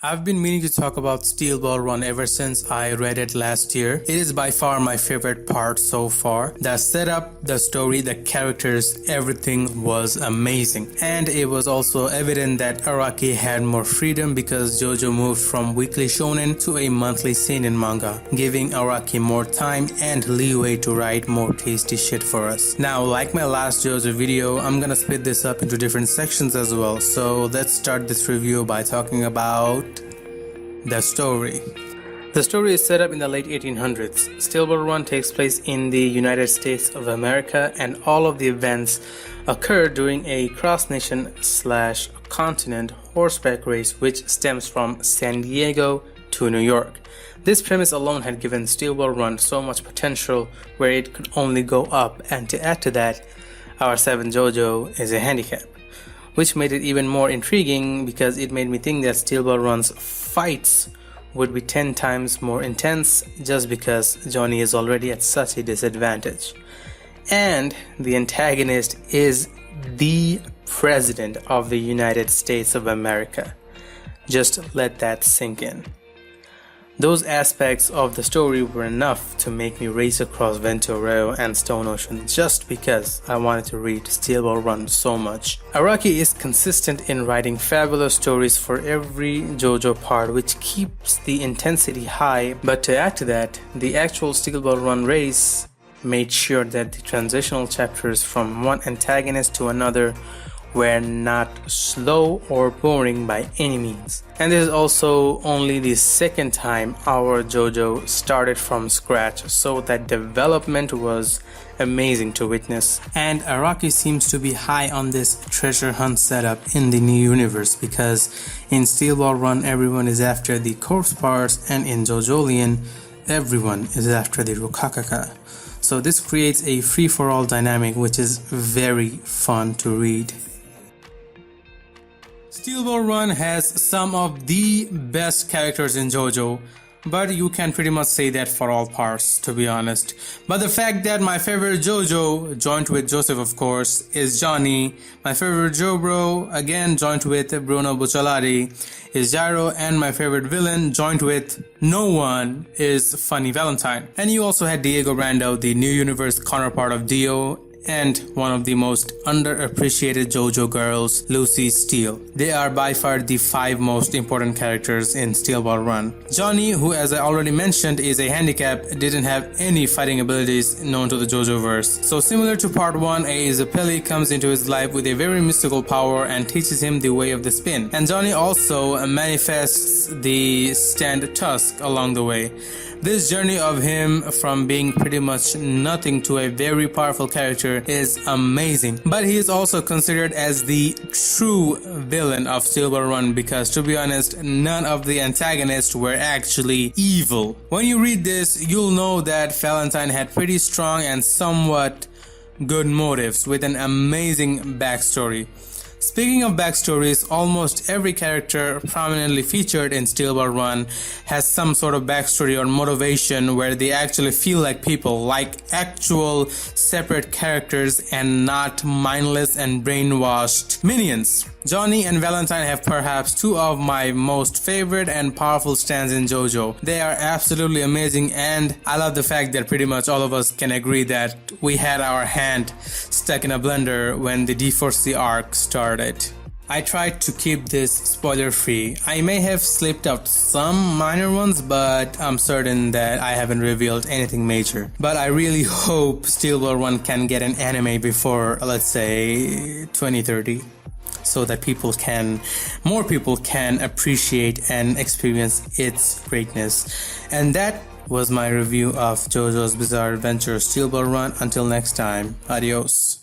I've been meaning to talk about Steel Ball Run ever since I read it last year. It is by far my favorite part so far. The setup, the story, the characters, everything was amazing. And it was also evident that Araki had more freedom because JoJo moved from weekly shonen to a monthly seinen manga, giving Araki more time and leeway to write more tasty shit for us. Now, like my last JoJo video, I'm gonna split this up into different sections as well. So let's start this review by talking about the story. The story is set up in the late 1800s. Steel Ball Run takes place in the United States of America, and all of the events occur during a cross-nation/continent horseback race which stems from San Diego to New York. This premise alone had given Steel Ball Run so much potential where it could only go up, and to add to that, our 7 JoJo is a handicap, which made it even more intriguing because it made me think that Steel Ball Run's fights would be 10 times more intense just because Johnny is already at such a disadvantage. And the antagonist is the President of the United States of America. Just let that sink in. Those aspects of the story were enough to make me race across Ventureo and Stone Ocean just because I wanted to read Steel Ball Run so much. Araki is consistent in writing fabulous stories for every JoJo part, which keeps the intensity high, but to add to that, the actual Steel Ball Run race made sure that the transitional chapters from one antagonist to another were not slow or boring by any means. And this is also only the second time our JoJo started from scratch, so that development was amazing to witness. And Araki seems to be high on this treasure hunt setup in the new universe, because in Steel Ball Run everyone is after the corpse parts, and in JoJolion everyone is after the Rokakaka. So this creates a free-for-all dynamic which is very fun to read. Steel Ball Run has some of the best characters in JoJo, but you can pretty much say that for all parts, to be honest. But the fact that my favorite JoJo, joined with Joseph of course, is Johnny, my favorite Jobro, again joined with Bruno Bucciolati, is Gyro, and my favorite villain, joined with no one, is Funny Valentine. And you also had Diego Brando, the new universe counterpart of Dio, and one of the most underappreciated JoJo girls, Lucy Steele. They are by far the 5 most important characters in Steel Ball Run. Johnny, who as I already mentioned is a handicap, didn't have any fighting abilities known to the JoJo-verse. So similar to part 1, a Zeppeli comes into his life with a very mystical power and teaches him the way of the spin. And Johnny also manifests the stand Tusk along the way. This journey of him from being pretty much nothing to a very powerful character is amazing. But he is also considered as the true villain of Steel Ball Run because, to be honest, none of the antagonists were actually evil. When you read this, you'll know that Valentine had pretty strong and somewhat good motives with an amazing backstory. Speaking of backstories, almost every character prominently featured in Steel Ball Run has some sort of backstory or motivation where they actually feel like people, like actual separate characters and not mindless and brainwashed minions. Johnny and Valentine have perhaps 2 of my most favorite and powerful stands in JoJo. They are absolutely amazing, and I love the fact that pretty much all of us can agree that we had our hand stuck in a blender when the D4C arc started. I tried to keep this spoiler free. I may have slipped out some minor ones, but I'm certain that I haven't revealed anything major. But I really hope Steel Ball Run can get an anime before, let's say, 2030. So that more people can appreciate and experience its greatness. And that was my review of JoJo's Bizarre Adventure Steel Ball Run. Until next time, adios.